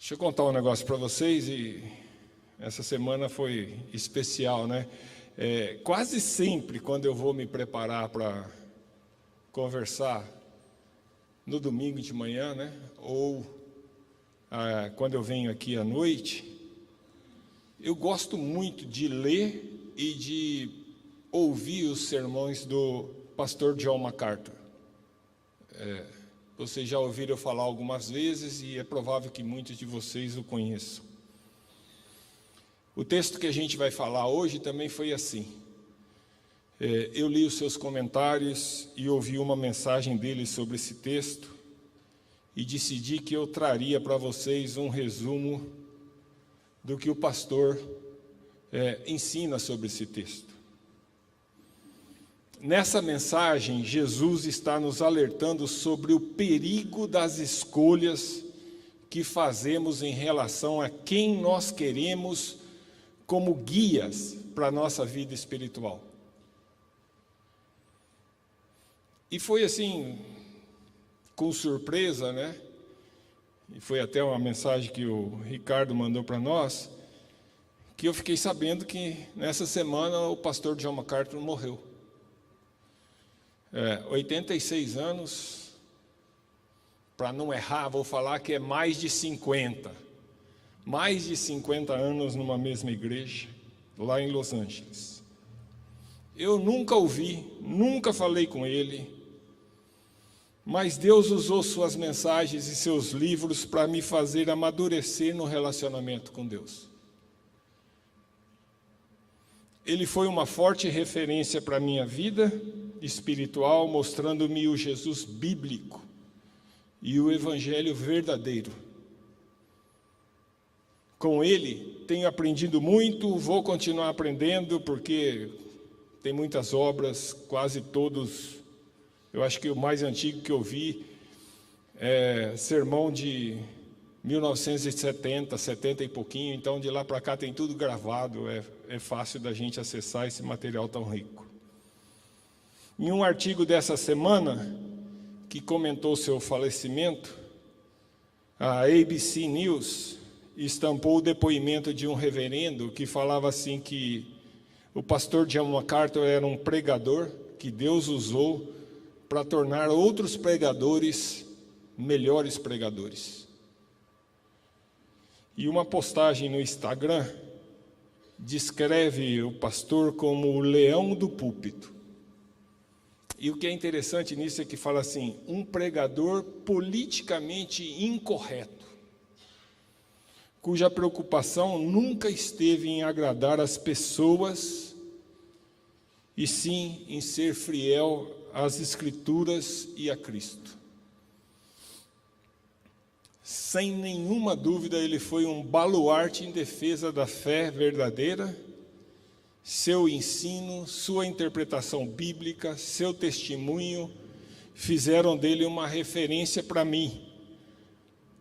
Deixa eu contar um negócio para vocês, e essa semana foi especial, né? Quase sempre, quando eu vou me preparar para conversar no domingo de manhã, né? Ou quando eu venho aqui à noite, eu gosto muito de ler e de ouvir os sermões do pastor John MacArthur. Vocês já ouviram eu falar algumas vezes e é provável que muitos de vocês o conheçam. O texto que a gente vai falar hoje também foi assim. Eu li os seus comentários e ouvi uma mensagem dele sobre esse texto e decidi que eu traria para vocês um resumo do que o pastor ensina sobre esse texto. Nessa mensagem, Jesus está nos alertando sobre o perigo das escolhas que fazemos em relação a quem nós queremos como guias para a nossa vida espiritual. E foi assim, com surpresa, né? E foi até uma mensagem que o Ricardo mandou para nós, que eu fiquei sabendo que nessa semana o pastor John MacArthur morreu. 86 anos, para não errar, vou falar que é mais de 50. Mais de 50 anos numa mesma igreja, lá em Los Angeles. Eu nunca ouvi, nunca falei com ele, mas Deus usou suas mensagens e seus livros para me fazer amadurecer no relacionamento com Deus. Ele foi uma forte referência para a minha vida espiritual, mostrando-me o Jesus bíblico e o evangelho verdadeiro. Com ele, tenho aprendido muito, vou continuar aprendendo, porque tem muitas obras, quase todos. Eu acho que o mais antigo que eu vi é sermão de 1970, 70 e pouquinho, então de lá para cá tem tudo gravado, é fácil da gente acessar esse material tão rico. Em um artigo dessa semana, que comentou seu falecimento, a ABC News estampou o depoimento de um reverendo que falava assim que o pastor John MacArthur era um pregador que Deus usou para tornar outros pregadores melhores pregadores. E uma postagem no Instagram descreve o pastor como o leão do púlpito. E o que é interessante nisso é que fala assim, um pregador politicamente incorreto, cuja preocupação nunca esteve em agradar as pessoas, e sim em ser fiel às Escrituras e a Cristo. Sem nenhuma dúvida, ele foi um baluarte em defesa da fé verdadeira. Seu ensino, sua interpretação bíblica, seu testemunho fizeram dele uma referência para mim.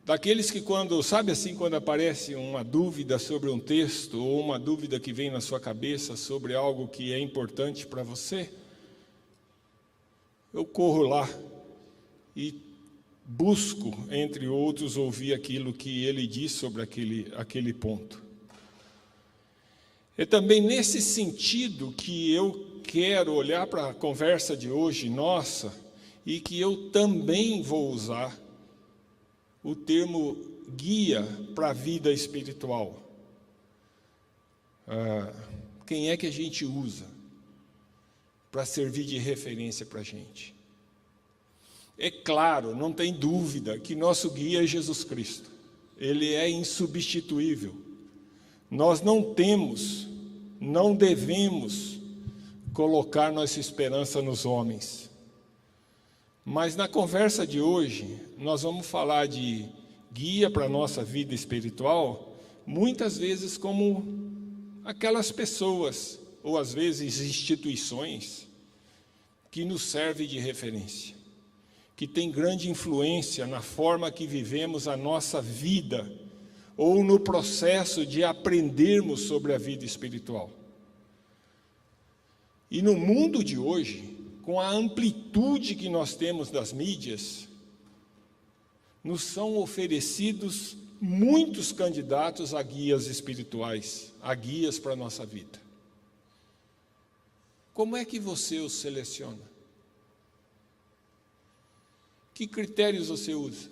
Daqueles que sabe assim, quando aparece uma dúvida sobre um texto, ou uma dúvida que vem na sua cabeça sobre algo que é importante para você, eu corro lá e busco, entre outros, ouvir aquilo que ele diz sobre aquele ponto. É também nesse sentido que eu quero olhar para a conversa de hoje, nossa, e que eu também vou usar o termo guia para a vida espiritual. Quem é que a gente usa para servir de referência para a gente? É claro, não tem dúvida que nosso guia é Jesus Cristo. Ele é insubstituível. Nós não devemos colocar nossa esperança nos homens. Mas na conversa de hoje, nós vamos falar de guia para a nossa vida espiritual, muitas vezes como aquelas pessoas, ou às vezes instituições, que nos servem de referência, que tem grande influência na forma que vivemos a nossa vida, ou no processo de aprendermos sobre a vida espiritual. E no mundo de hoje, com a amplitude que nós temos das mídias, nos são oferecidos muitos candidatos a guias espirituais, a guias para a nossa vida. Como é que você os seleciona? Que critérios você usa?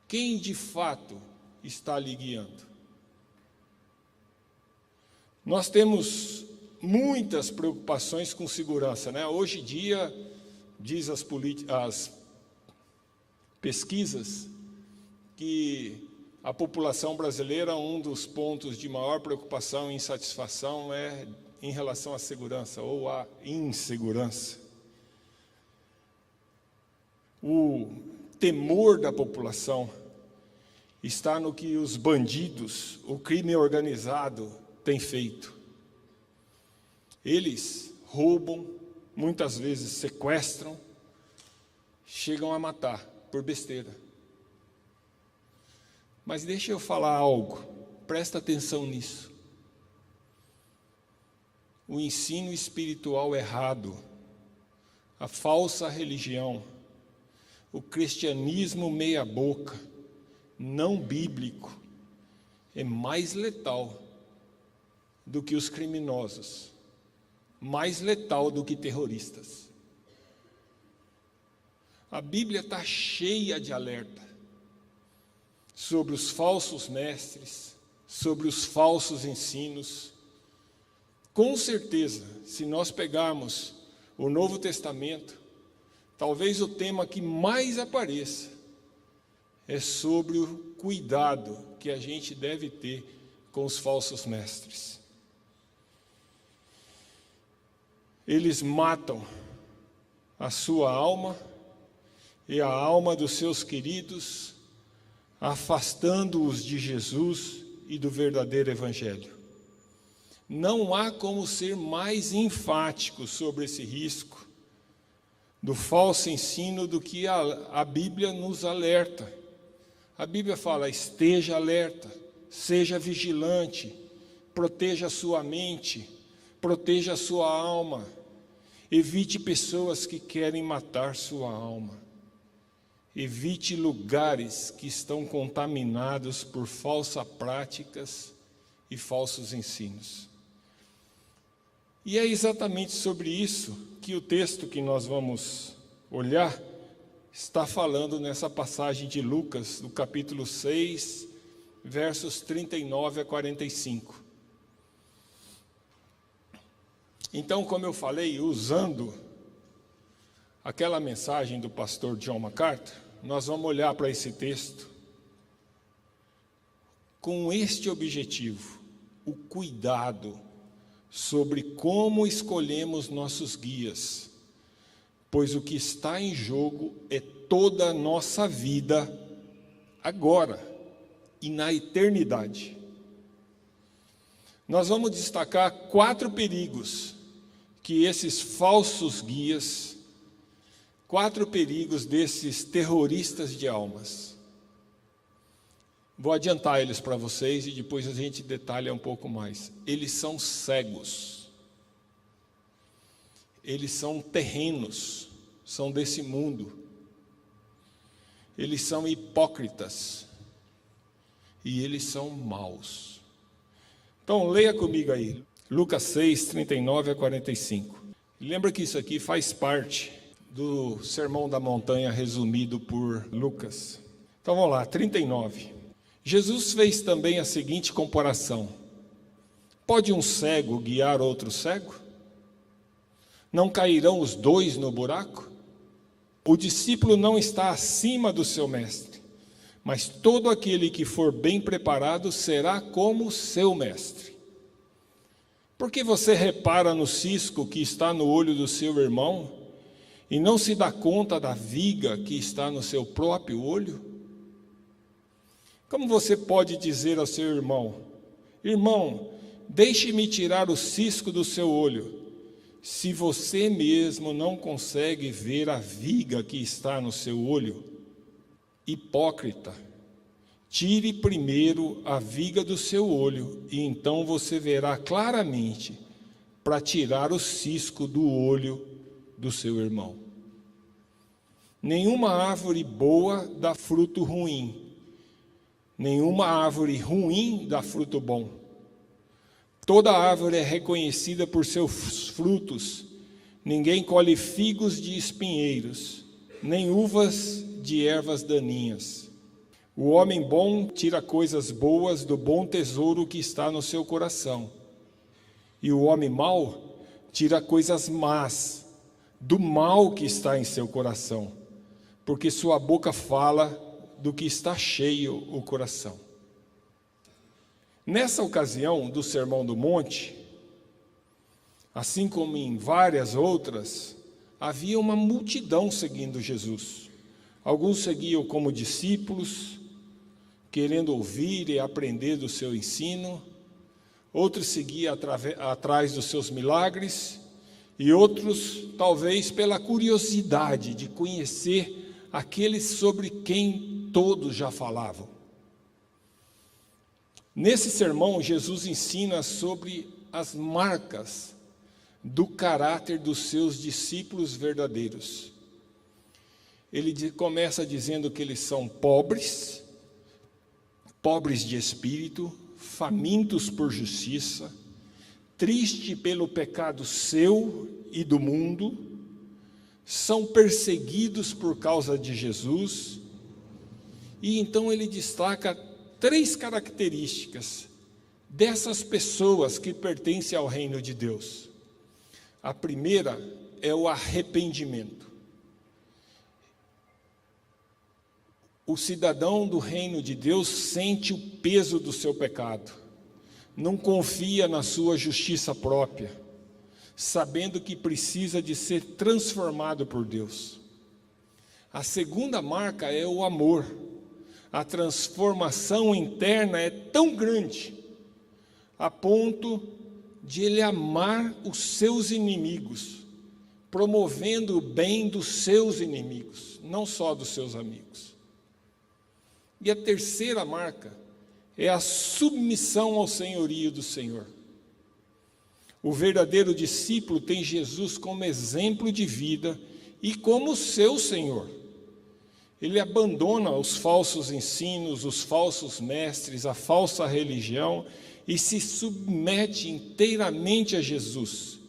Quem de fato está lhe guiando? Nós temos muitas preocupações com segurança, né? Hoje em dia, diz as pesquisas, que a população brasileira, um dos pontos de maior preocupação e insatisfação é em relação à segurança ou à insegurança. O temor da população está no que os bandidos, o crime organizado, tem feito. Eles roubam, muitas vezes sequestram, chegam a matar por besteira. Mas deixa eu falar algo, presta atenção nisso. O ensino espiritual errado, a falsa religião, o cristianismo meia-boca, não bíblico, é mais letal do que os criminosos, mais letal do que terroristas. A Bíblia está cheia de alerta sobre os falsos mestres, sobre os falsos ensinos. Com certeza, se nós pegarmos o Novo Testamento, talvez o tema que mais apareça é sobre o cuidado que a gente deve ter com os falsos mestres. Eles matam a sua alma e a alma dos seus queridos, afastando-os de Jesus e do verdadeiro Evangelho. Não há como ser mais enfático sobre esse risco do falso ensino do que a Bíblia nos alerta. A Bíblia fala: esteja alerta, seja vigilante, proteja a sua mente, proteja a sua alma, evite pessoas que querem matar sua alma, evite lugares que estão contaminados por falsas práticas e falsos ensinos. E é exatamente sobre isso que o texto que nós vamos olhar está falando nessa passagem de Lucas, do capítulo 6, versos 39 a 45. Então, como eu falei, usando aquela mensagem do pastor John MacArthur, nós vamos olhar para esse texto com este objetivo: o cuidado sobre como escolhemos nossos guias, pois o que está em jogo é toda a nossa vida agora e na eternidade. Nós vamos destacar 4 perigos que esses falsos guias, 4 perigos desses terroristas de almas. Vou adiantar eles para vocês e depois a gente detalha um pouco mais. Eles são cegos. Eles são terrenos, são desse mundo. Eles são hipócritas. E eles são maus. Então, leia comigo aí. Lucas 6, 39 a 45. Lembra que isso aqui faz parte do Sermão da Montanha resumido por Lucas. Então, vamos lá, 39. Jesus fez também a seguinte comparação: pode um cego guiar outro cego? Não cairão os 2 no buraco? O discípulo não está acima do seu mestre, mas todo aquele que for bem preparado será como seu mestre. Por que você repara no cisco que está no olho do seu irmão e não se dá conta da viga que está no seu próprio olho? Como você pode dizer ao seu irmão: irmão, deixe-me tirar o cisco do seu olho, se você mesmo não consegue ver a viga que está no seu olho? Hipócrita, tire primeiro a viga do seu olho, e então você verá claramente para tirar o cisco do olho do seu irmão. Nenhuma árvore boa dá fruto ruim, Nenhuma árvore ruim dá fruto bom. Toda árvore é reconhecida por seus frutos. Ninguém colhe figos de espinheiros, nem uvas de ervas daninhas. O homem bom tira coisas boas do bom tesouro que está no seu coração. E o homem mau tira coisas más do mal que está em seu coração, porque sua boca fala do que está cheio o coração. Nessa ocasião do Sermão do Monte, assim como em várias outras, havia uma multidão seguindo Jesus. Alguns seguiam como discípulos, querendo ouvir e aprender do seu ensino. Outros seguiam atrás dos seus milagres. E outros, talvez, pela curiosidade de conhecer aqueles sobre quem todos já falavam. Nesse sermão, Jesus ensina sobre as marcas do caráter dos seus discípulos verdadeiros. Ele começa dizendo que eles são pobres de espírito, famintos por justiça, tristes pelo pecado seu e do mundo, são perseguidos por causa de Jesus. E então ele destaca 3 características dessas pessoas que pertencem ao reino de Deus. A primeira é o arrependimento. O cidadão do reino de Deus sente o peso do seu pecado, não confia na sua justiça própria, sabendo que precisa de ser transformado por Deus. A segunda marca é o amor. A transformação interna é tão grande, a ponto de ele amar os seus inimigos, promovendo o bem dos seus inimigos, não só dos seus amigos. E a terceira marca é a submissão ao senhorio do Senhor. O verdadeiro discípulo tem Jesus como exemplo de vida e como seu Senhor. Ele abandona os falsos ensinos, os falsos mestres, a falsa religião e se submete inteiramente a Jesus.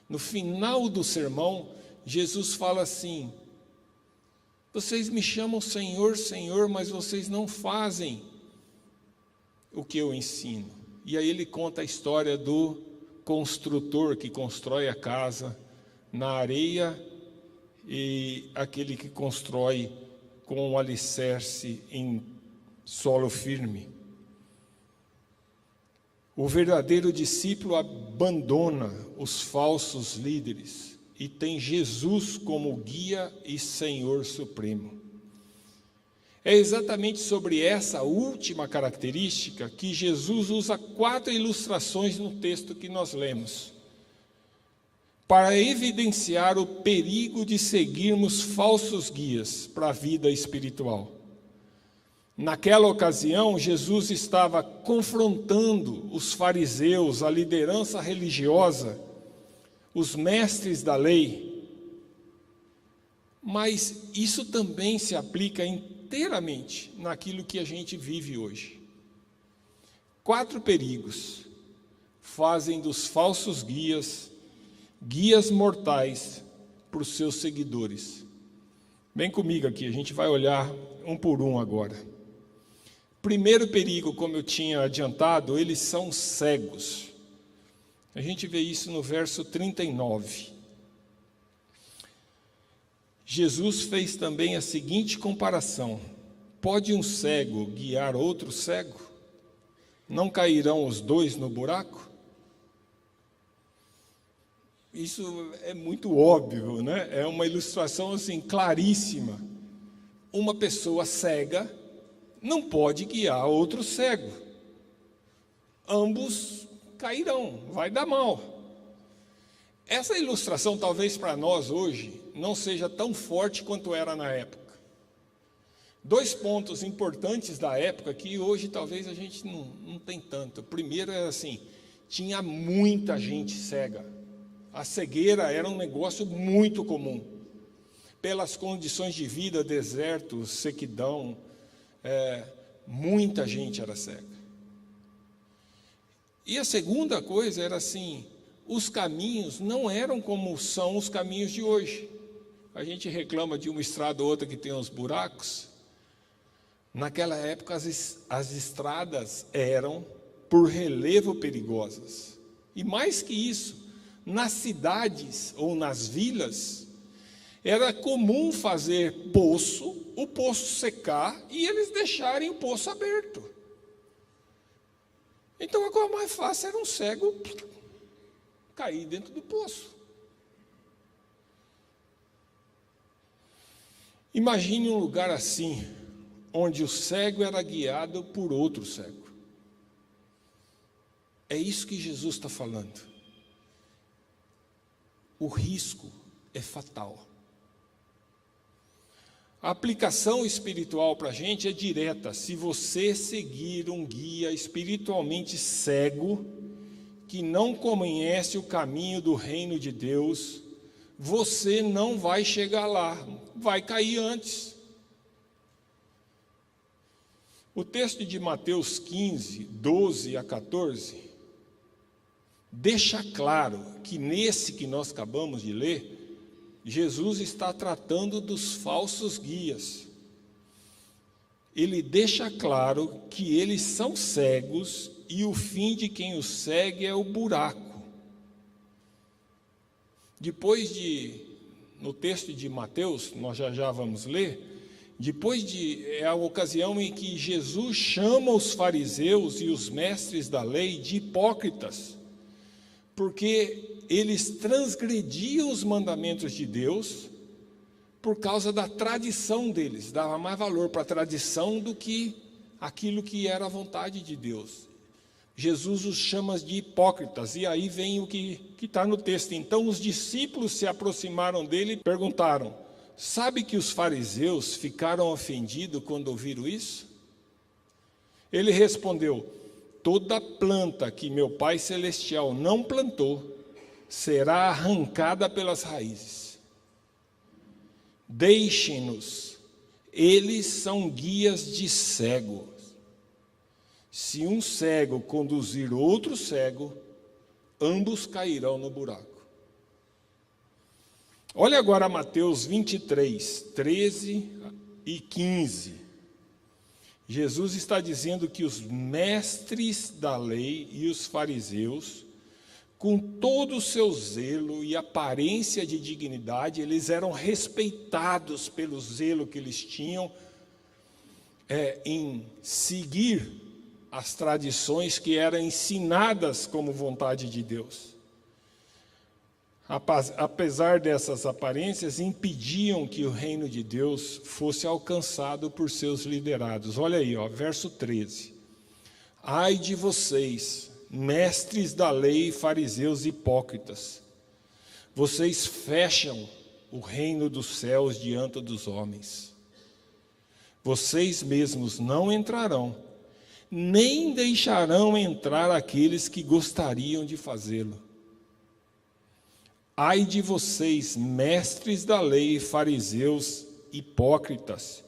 No final do sermão, Jesus fala assim: vocês me chamam Senhor, Senhor, mas vocês não fazem o que eu ensino. E aí ele conta a história do construtor que constrói a casa na areia e aquele que constrói com um alicerce em solo firme. O verdadeiro discípulo abandona os falsos líderes e tem Jesus como guia e Senhor supremo. É exatamente sobre essa última característica que Jesus usa 4 ilustrações no texto que nós lemos, para evidenciar o perigo de seguirmos falsos guias para a vida espiritual. Naquela ocasião, Jesus estava confrontando os fariseus, a liderança religiosa, os mestres da lei, mas isso também se aplica inteiramente naquilo que a gente vive hoje. 4 perigos fazem dos falsos guias mortais para os seus seguidores. Vem comigo aqui, a gente vai olhar um por um agora. Primeiro perigo, como eu tinha adiantado, eles são cegos. A gente vê isso no verso 39. Jesus fez também a seguinte comparação: pode um cego guiar outro cego? Não cairão os 2 no buraco? Isso é muito óbvio, né? É uma ilustração assim claríssima. Uma pessoa cega não pode guiar outro cego. Ambos cairão, vai dar mal. Essa ilustração, talvez para nós hoje, não seja tão forte quanto era na época. 2 pontos importantes da época que hoje talvez a gente não tem tanto. O primeiro é assim, tinha muita gente cega. A cegueira era um negócio muito comum. Pelas condições de vida, deserto, sequidão, Muita gente era cega. E a segunda coisa era assim, os caminhos não eram como são os caminhos de hoje. A gente reclama de uma estrada ou outra que tem uns buracos. Naquela época as estradas eram por relevo perigosas. E mais que isso, nas cidades ou nas vilas, era comum fazer poço, o poço secar e eles deixarem o poço aberto. Então a coisa mais fácil era um cego cair dentro do poço. Imagine um lugar assim, onde o cego era guiado por outro cego. É isso que Jesus está falando. O risco é fatal. A aplicação espiritual para a gente é direta. Se você seguir um guia espiritualmente cego, que não conhece o caminho do reino de Deus, você não vai chegar lá, vai cair antes. O texto de Mateus 15, 12 a 14, deixa claro que nesse que nós acabamos de ler, Jesus está tratando dos falsos guias. Ele deixa claro que eles são cegos e o fim de quem os segue é o buraco. No texto de Mateus, nós já vamos ler, é a ocasião em que Jesus chama os fariseus e os mestres da lei de hipócritas, porque eles transgrediam os mandamentos de Deus por causa da tradição deles, dava mais valor para a tradição do que aquilo que era a vontade de Deus. Jesus os chama de hipócritas, e aí vem o que está no texto. Então os discípulos se aproximaram dele e perguntaram: sabe que os fariseus ficaram ofendidos quando ouviram isso? Ele respondeu: toda planta que meu Pai Celestial não plantou será arrancada pelas raízes. Deixem-nos, eles são guias de cego. Se um cego conduzir outro cego, ambos cairão no buraco. Olha agora Mateus 23, 13 e 15. Jesus está dizendo que os mestres da lei e os fariseus, com todo o seu zelo e aparência de dignidade, eles eram respeitados pelo zelo que eles tinham em seguir as tradições que eram ensinadas como vontade de Deus. Apesar dessas aparências, impediam que o reino de Deus fosse alcançado por seus liderados. Olha aí, verso 13. Ai de vocês, mestres da lei, fariseus hipócritas, vocês fecham o reino dos céus diante dos homens. Vocês mesmos não entrarão, nem deixarão entrar aqueles que gostariam de fazê-lo. Ai de vocês, mestres da lei, fariseus hipócritas,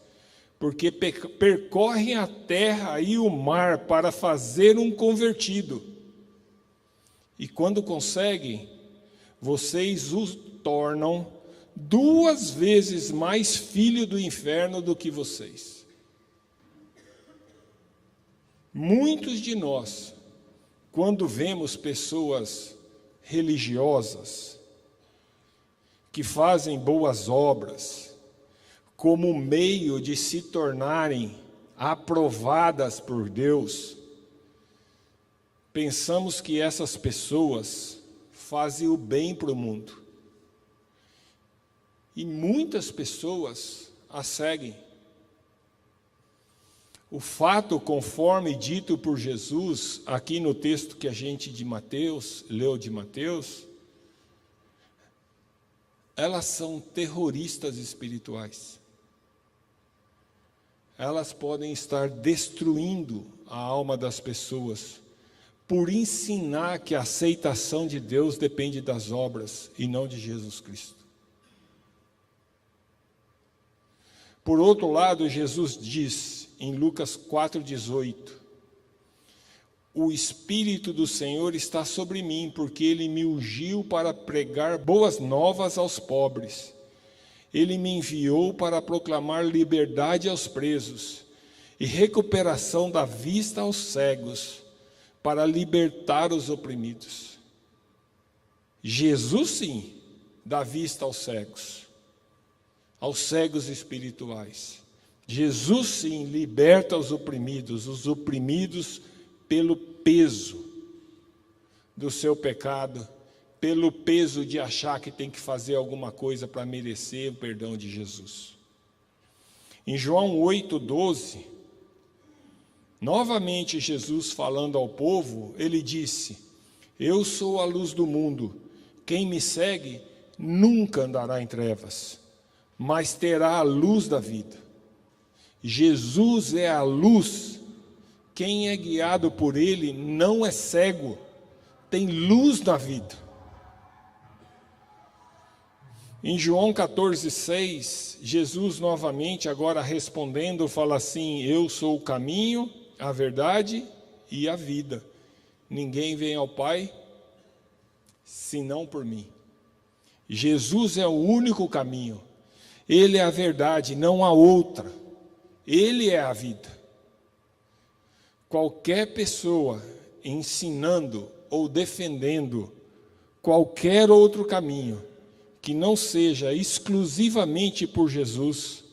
porque percorrem a terra e o mar para fazer um convertido. E quando conseguem, vocês os tornam 2 vezes mais filho do inferno do que vocês. Muitos de nós, quando vemos pessoas religiosas, que fazem boas obras, como meio de se tornarem aprovadas por Deus, pensamos que essas pessoas fazem o bem para o mundo. E muitas pessoas as seguem. O fato, conforme dito por Jesus, aqui no texto que a gente leu de Mateus, elas são terroristas espirituais. Elas podem estar destruindo a alma das pessoas, por ensinar que a aceitação de Deus depende das obras e não de Jesus Cristo. Por outro lado, Jesus diz em Lucas 4,18: o Espírito do Senhor está sobre mim, porque Ele me ungiu para pregar boas novas aos pobres. Ele me enviou para proclamar liberdade aos presos e recuperação da vista aos cegos, para libertar os oprimidos. Jesus, sim, dá vista aos cegos espirituais. Jesus, sim, liberta os oprimidos pelo peso do seu pecado, pelo peso de achar que tem que fazer alguma coisa para merecer o perdão de Jesus. Em João 8,12, novamente Jesus falando ao povo, ele disse: eu sou a luz do mundo, quem me segue nunca andará em trevas, mas terá a luz da vida. Jesus é a luz. Quem é guiado por Ele não é cego, tem luz na vida. Em João 14,6, Jesus novamente, agora respondendo, fala assim: eu sou o caminho, a verdade e a vida. Ninguém vem ao Pai senão por mim. Jesus é o único caminho. Ele é a verdade, não há outra. Ele é a vida. Qualquer pessoa ensinando ou defendendo qualquer outro caminho que não seja exclusivamente por Jesus,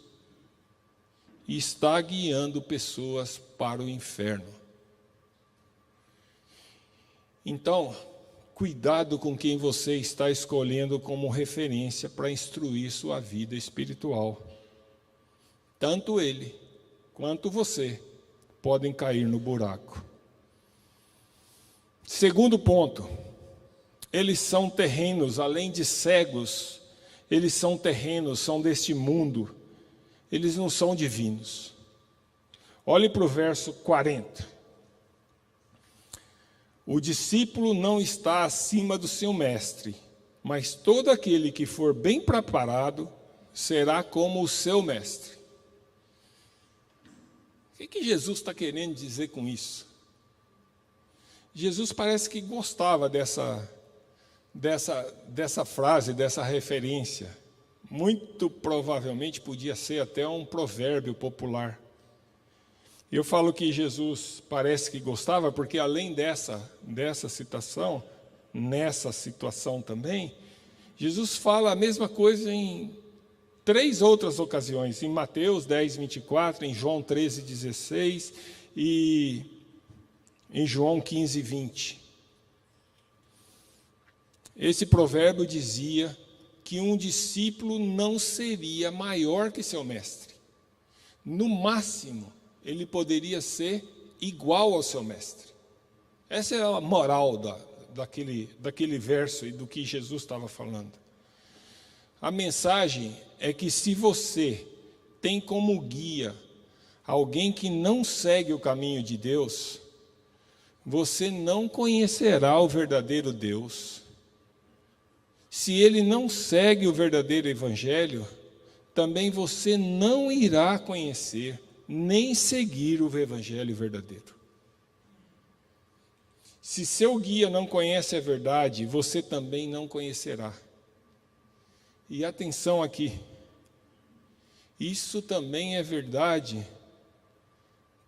está guiando pessoas para o inferno. Então, cuidado com quem você está escolhendo como referência para instruir sua vida espiritual. Tanto ele quanto você podem cair no buraco. Segundo ponto, eles são terrenos, além de cegos, eles são terrenos, são deste mundo, eles não são divinos. Olhe para o verso 40. O discípulo não está acima do seu mestre, mas todo aquele que for bem preparado será como o seu mestre. O que Jesus está querendo dizer com isso? Jesus parece que gostava dessa frase, dessa referência. Muito provavelmente podia ser até um provérbio popular. Eu falo que Jesus parece que gostava, porque além dessa citação, nessa situação também, Jesus fala a mesma coisa em 3 outras ocasiões, em Mateus 10:24, em João 13:16 e em João 15:20. Esse provérbio dizia que um discípulo não seria maior que seu mestre. No máximo, ele poderia ser igual ao seu mestre. Essa é a moral daquele verso e do que Jesus estava falando. A mensagem é que se você tem como guia alguém que não segue o caminho de Deus, você não conhecerá o verdadeiro Deus. Se ele não segue o verdadeiro Evangelho, também você não irá conhecer, nem seguir o Evangelho verdadeiro. Se seu guia não conhece a verdade, você também não conhecerá. E atenção aqui, isso também é verdade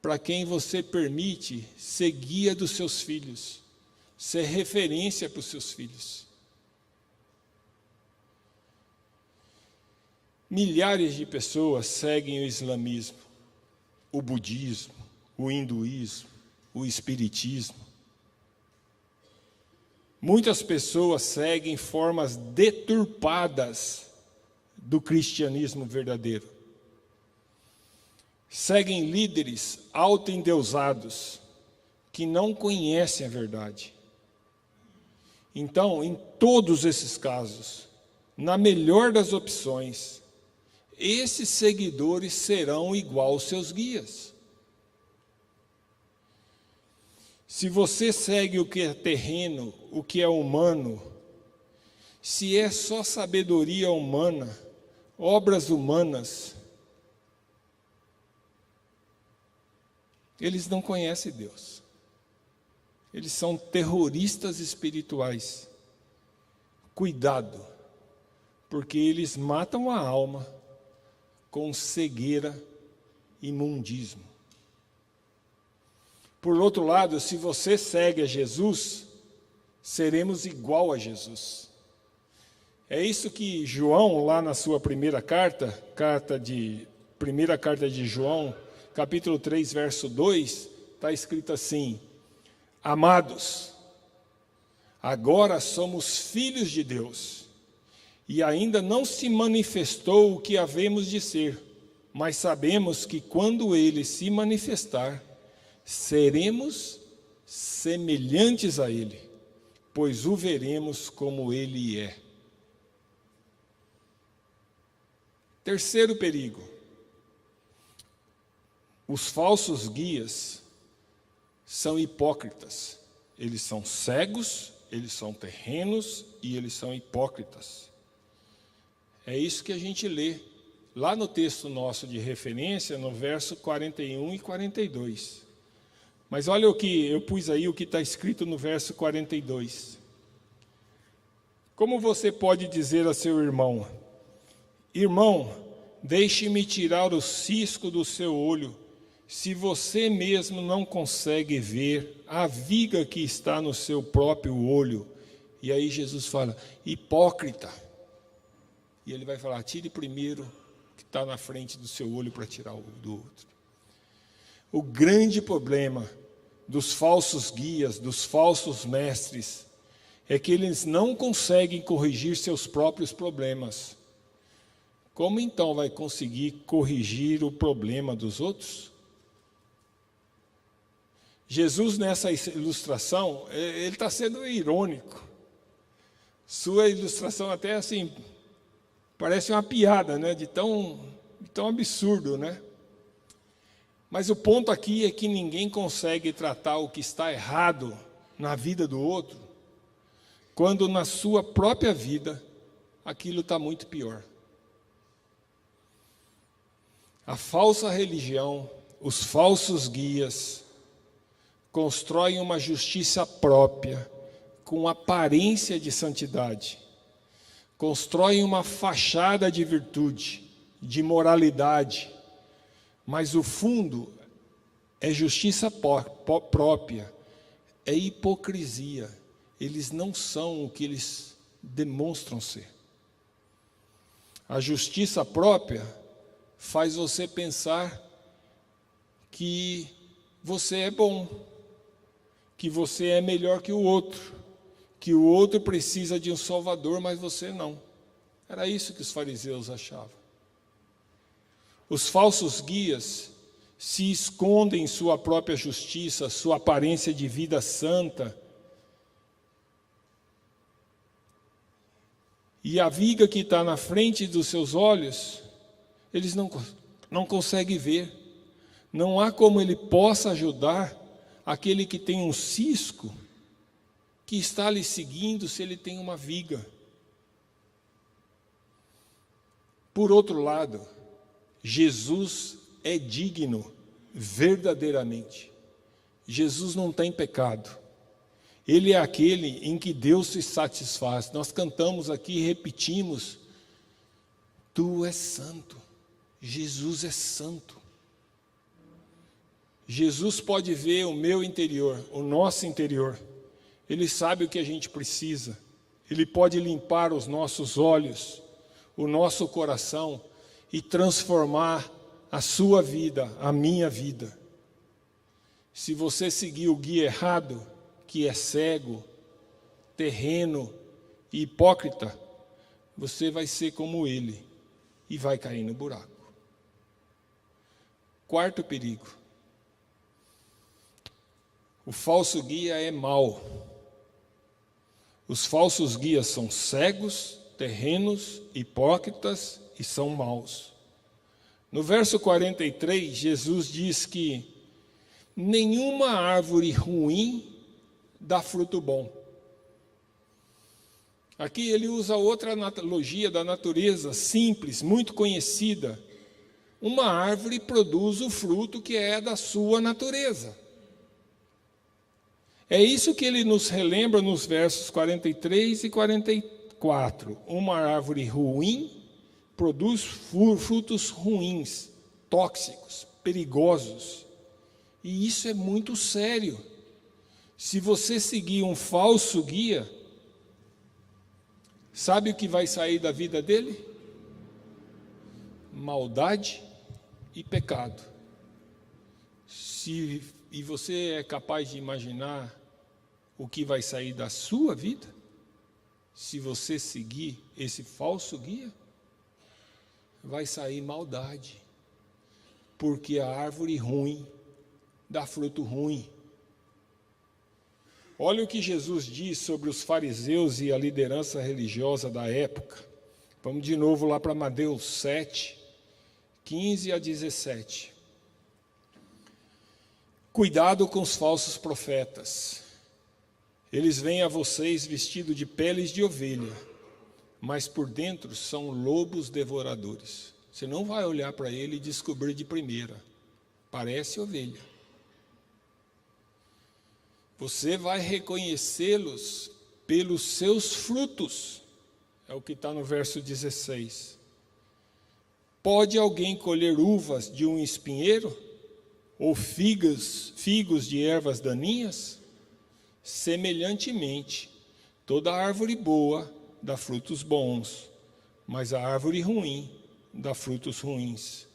para quem você permite ser guia dos seus filhos, ser referência para os seus filhos. Milhares de pessoas seguem o islamismo, o budismo, o hinduísmo, o espiritismo. Muitas pessoas seguem formas deturpadas do cristianismo verdadeiro. Seguem líderes autoendeusados que não conhecem a verdade. Então, em todos esses casos, na melhor das opções, esses seguidores serão igual aos seus guias. Se você segue o que é terreno, o que é humano, se é só sabedoria humana, obras humanas, eles não conhecem Deus. Eles são terroristas espirituais. Cuidado, porque eles matam a alma com cegueira e imundismo. Por outro lado, se você segue a Jesus, seremos igual a Jesus. É isso que João, lá na sua primeira carta de João, capítulo 3, verso 2, está escrito assim: Amados, agora somos filhos de Deus, e ainda não se manifestou o que havemos de ser, mas sabemos que quando Ele se manifestar, seremos semelhantes a Ele, pois o veremos como Ele é. Terceiro perigo: os falsos guias são hipócritas. Eles são cegos, eles são terrenos e eles são hipócritas. É isso que a gente lê lá no texto nosso de referência, no verso 41 e 42. Mas olha o que eu pus aí, o que está escrito no verso 42. Como você pode dizer a seu irmão: Irmão, deixe-me tirar o cisco do seu olho, se você mesmo não consegue ver a viga que está no seu próprio olho? E aí Jesus fala: hipócrita. E ele vai falar: tire primeiro o que está na frente do seu olho para tirar o do outro. O grande problema dos falsos guias, dos falsos mestres, é que eles não conseguem corrigir seus próprios problemas. Como então vai conseguir corrigir o problema dos outros? Jesus, nessa ilustração, ele está sendo irônico. Sua ilustração até assim, parece uma piada, né? De tão absurdo, né? Mas o ponto aqui é que ninguém consegue tratar o que está errado na vida do outro, quando na sua própria vida aquilo está muito pior. A falsa religião, os falsos guias, constroem uma justiça própria, com aparência de santidade. Constroem uma fachada de virtude, de moralidade, mas o fundo é justiça própria, é hipocrisia. Eles não são o que eles demonstram ser. A justiça própria faz você pensar que você é bom, que você é melhor que o outro precisa de um salvador, mas você não. Era isso que os fariseus achavam. Os falsos guias se escondem em sua própria justiça, sua aparência de vida santa, e a viga que está na frente dos seus olhos, eles não conseguem ver. Não há como ele possa ajudar aquele que tem um cisco, que está lhe seguindo, se ele tem uma viga. Por outro lado, Jesus é digno verdadeiramente. Jesus não tem pecado. Ele é aquele em que Deus se satisfaz. Nós cantamos aqui e repetimos: Tu és santo. Jesus é santo. Jesus pode ver o meu interior, o nosso interior. Ele sabe o que a gente precisa. Ele pode limpar os nossos olhos, o nosso coração e transformar a sua vida, a minha vida. Se você seguir o guia errado, que é cego, terreno e hipócrita, você vai ser como ele e vai cair no buraco. Quarto perigo: o falso guia é mau. Os falsos guias são cegos, terrenos, hipócritas e são maus. No verso 43, Jesus diz que nenhuma árvore ruim dá fruto bom. Aqui ele usa outra analogia da natureza, simples, muito conhecida, uma árvore produz o fruto que é da sua natureza. É isso que ele nos relembra nos versos 43 e 44. Uma árvore ruim produz frutos ruins, tóxicos, perigosos. E isso é muito sério. Se você seguir um falso guia, sabe o que vai sair da vida dele? Maldade e pecado. E você é capaz de imaginar o que vai sair da sua vida se você seguir esse falso guia? Vai sair maldade, porque a árvore ruim dá fruto ruim. Olha o que Jesus diz sobre os fariseus e a liderança religiosa da época. Vamos de novo lá para Mateus 7, 15 a 17. Cuidado com os falsos profetas. Eles vêm a vocês vestidos de peles de ovelha, mas por dentro são lobos devoradores. Você não vai olhar para ele e descobrir de primeira. Parece ovelha. Você vai reconhecê-los pelos seus frutos. É o que está no verso 16. Pode alguém colher uvas de um espinheiro? Ou figos de ervas daninhas? Semelhantemente, toda árvore boa dá frutos bons, mas a árvore ruim dá frutos ruins.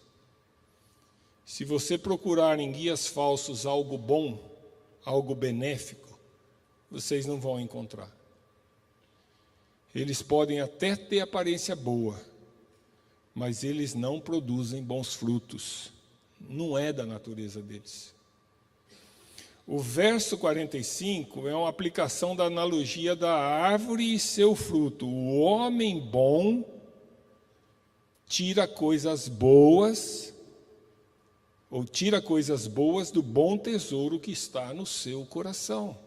Se você procurar em guias falsos algo bom, algo benéfico, vocês não vão encontrar. Eles podem até ter aparência boa, mas eles não produzem bons frutos. Não é da natureza deles. O verso 45 é uma aplicação da analogia da árvore e seu fruto. O homem bom tira coisas boas, ou tira coisas boas do bom tesouro que está no seu coração.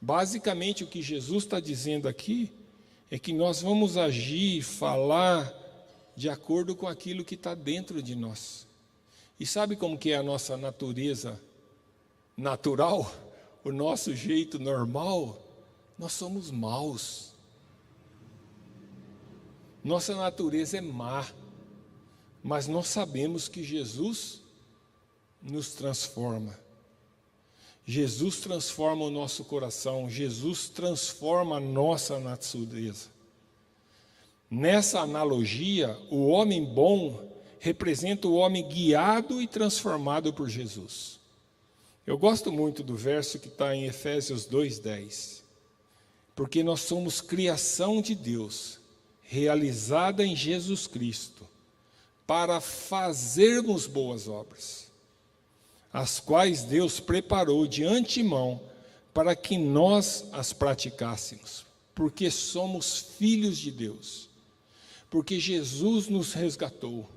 Basicamente, o que Jesus está dizendo aqui é que nós vamos agir, falar de acordo com aquilo que está dentro de nós. E sabe como que é a nossa natureza natural? O nosso jeito normal? Nós somos maus. Nossa natureza é má. Mas nós sabemos que Jesus nos transforma. Jesus transforma o nosso coração. Jesus transforma a nossa natureza. Nessa analogia, o homem bom representa o homem guiado e transformado por Jesus. Eu gosto muito do verso que está em Efésios 2:10. Porque nós somos criação de Deus, realizada em Jesus Cristo, para fazermos boas obras, as quais Deus preparou de antemão para que nós as praticássemos, porque somos filhos de Deus, porque Jesus nos resgatou,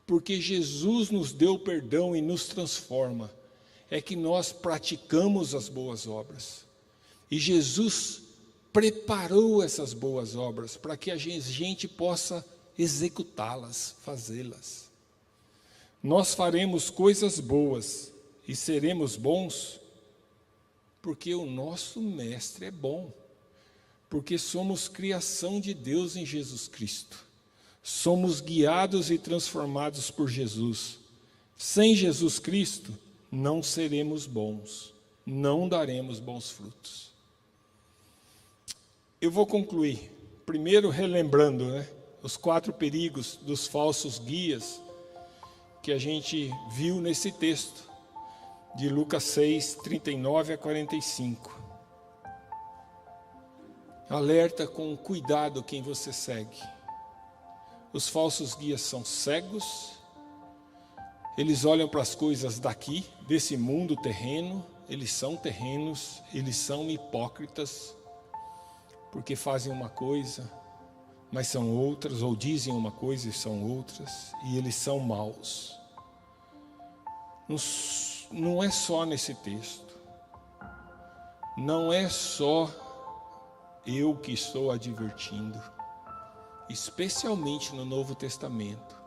porque Jesus nos deu perdão e nos transforma, é que nós praticamos as boas obras. E Jesus preparou essas boas obras para que a gente possa executá-las, fazê-las. Nós faremos coisas boas e seremos bons porque o nosso Mestre é bom, porque somos criação de Deus em Jesus Cristo. Somos guiados e transformados por Jesus. Sem Jesus Cristo, não seremos bons, não daremos bons frutos. Eu vou concluir, primeiro relembrando, os 4 perigos dos falsos guias que a gente viu nesse texto, de Lucas 6, 39 a 45. Alerta com cuidado quem você segue. Os falsos guias são cegos, eles olham para as coisas daqui, desse mundo terreno, eles são terrenos, eles são hipócritas, porque fazem uma coisa, mas são outras, ou dizem uma coisa e são outras, e eles são maus. Não é só nesse texto, não é só eu que estou advertindo, especialmente no Novo Testamento.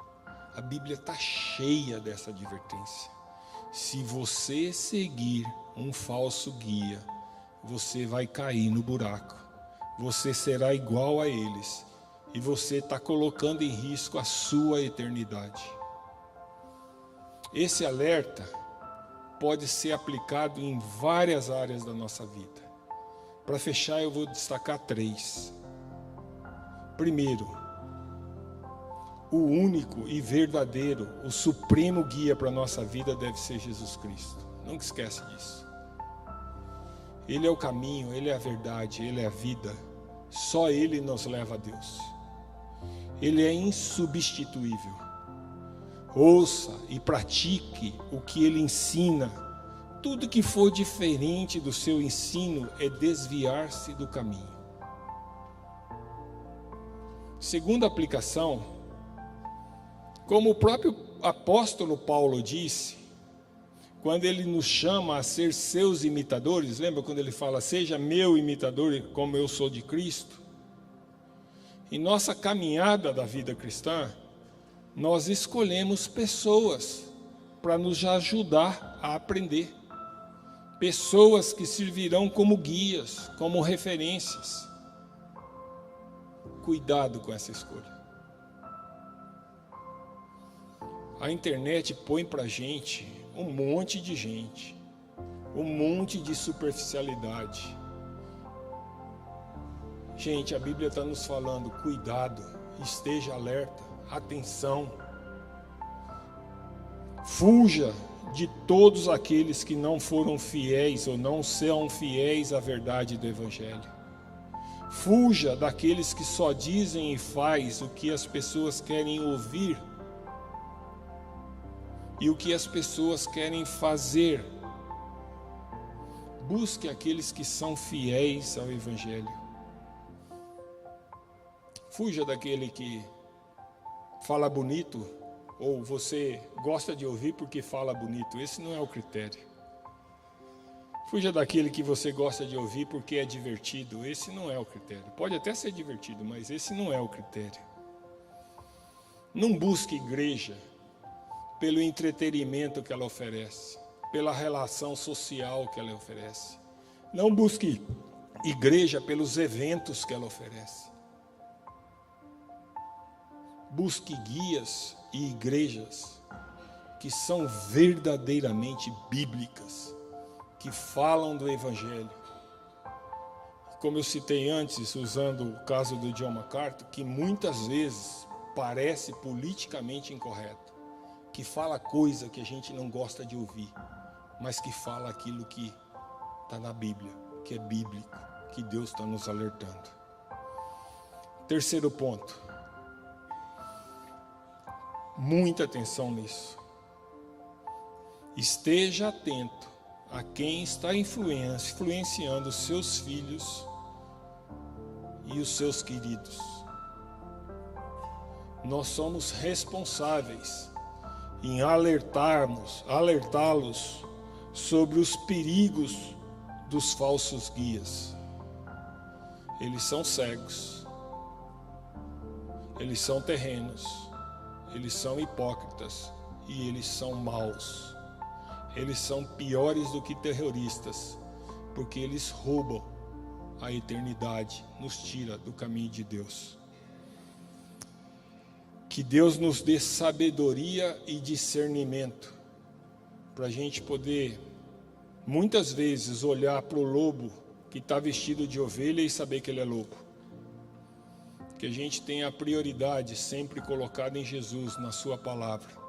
A Bíblia está cheia dessa advertência. Se você seguir um falso guia, você vai cair no buraco. Você será igual a eles. E você está colocando em risco a sua eternidade. Esse alerta pode ser aplicado em várias áreas da nossa vida. Para fechar, eu vou destacar 3. Primeiro, o único e verdadeiro, o supremo guia para a nossa vida deve ser Jesus Cristo. Nunca esquece disso. Ele é o caminho, Ele é a verdade, Ele é a vida. Só Ele nos leva a Deus. Ele é insubstituível. Ouça e pratique o que Ele ensina. Tudo que for diferente do seu ensino é desviar-se do caminho. Segunda aplicação, como o próprio apóstolo Paulo disse, quando ele nos chama a ser seus imitadores, lembra quando ele fala, seja meu imitador como eu sou de Cristo? Em nossa caminhada da vida cristã, nós escolhemos pessoas para nos ajudar a aprender. Pessoas que servirão como guias, como referências. Cuidado com essa escolha. A internet põe para a gente um monte de gente, um monte de superficialidade. Gente, a Bíblia está nos falando, cuidado, esteja alerta, atenção. Fuja de todos aqueles que não foram fiéis ou não são fiéis à verdade do Evangelho. Fuja daqueles que só dizem e fazem o que as pessoas querem ouvir e o que as pessoas querem fazer. Busque aqueles que são fiéis ao Evangelho. Fuja daquele que fala bonito, ou você gosta de ouvir porque fala bonito. Esse não é o critério. Fuja daquele que você gosta de ouvir porque é divertido. Esse não é o critério. Pode até ser divertido, mas esse não é o critério. Não busque igreja pelo entretenimento que ela oferece, pela relação social que ela oferece. Não busque igreja pelos eventos que ela oferece. Busque guias e igrejas que são verdadeiramente bíblicas, que falam do Evangelho. Como eu citei antes, usando o caso do John MacArthur, que muitas vezes parece politicamente incorreto, que fala coisa que a gente não gosta de ouvir, mas que fala aquilo que está na Bíblia, que é bíblico, que Deus está nos alertando. Terceiro ponto. Muita atenção nisso. Esteja atento a quem está influenciando os seus filhos e os seus queridos. Nós somos responsáveis em alertá-los sobre os perigos dos falsos guias. Eles são cegos, eles são terrenos, eles são hipócritas e eles são maus. Eles são piores do que terroristas, porque eles roubam a eternidade, nos tira do caminho de Deus. Que Deus nos dê sabedoria e discernimento, para a gente poder, muitas vezes, olhar para o lobo que está vestido de ovelha e saber que ele é lobo. Que a gente tenha a prioridade sempre colocada em Jesus, na sua palavra.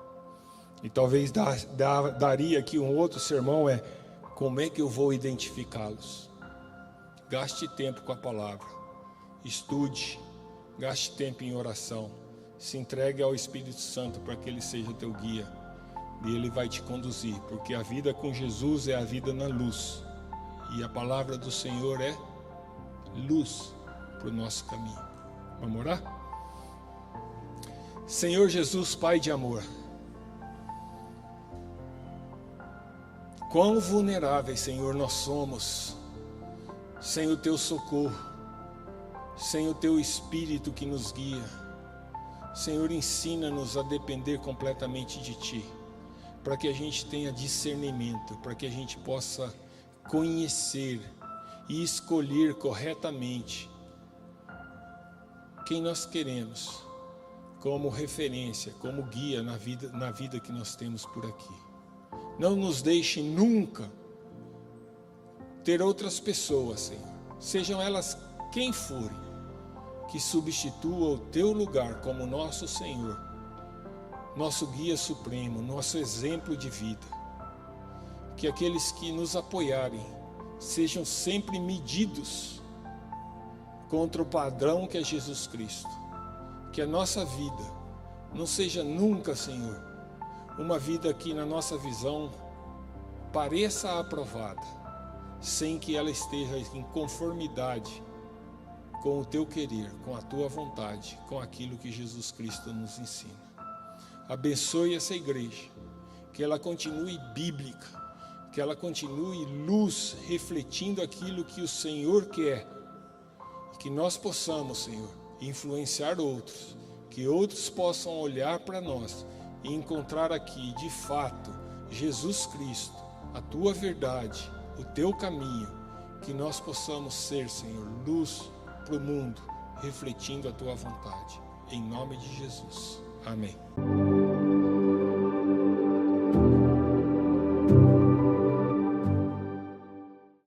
E talvez daria aqui um outro sermão, como é que eu vou identificá-los? Gaste tempo com a palavra, estude, gaste tempo em oração, se entregue ao Espírito Santo para que Ele seja teu guia, e Ele vai te conduzir, porque a vida com Jesus é a vida na luz, e a palavra do Senhor é luz para o nosso caminho. Vamos orar? Senhor Jesus, Pai de amor, quão vulneráveis, Senhor, nós somos, sem o Teu socorro, sem o Teu Espírito que nos guia, Senhor, ensina-nos a depender completamente de Ti, para que a gente tenha discernimento, para que a gente possa conhecer e escolher corretamente quem nós queremos como referência, como guia na vida que nós temos por aqui. Não nos deixe nunca ter outras pessoas, Senhor, sejam elas quem forem, que substitua o Teu lugar como nosso Senhor, nosso guia supremo, nosso exemplo de vida. Que aqueles que nos apoiarem sejam sempre medidos contra o padrão que é Jesus Cristo. Que a nossa vida não seja nunca, Senhor, uma vida que na nossa visão pareça aprovada, sem que ela esteja em conformidade com o Teu querer, com a Tua vontade, com aquilo que Jesus Cristo nos ensina. Abençoe essa igreja, que ela continue bíblica, que ela continue luz, refletindo aquilo que o Senhor quer, que nós possamos, Senhor, influenciar outros, que outros possam olhar para nós e encontrar aqui, de fato, Jesus Cristo, a Tua verdade, o Teu caminho, que nós possamos ser, Senhor, luz para o mundo, refletindo a Tua vontade. Em nome de Jesus. Amém.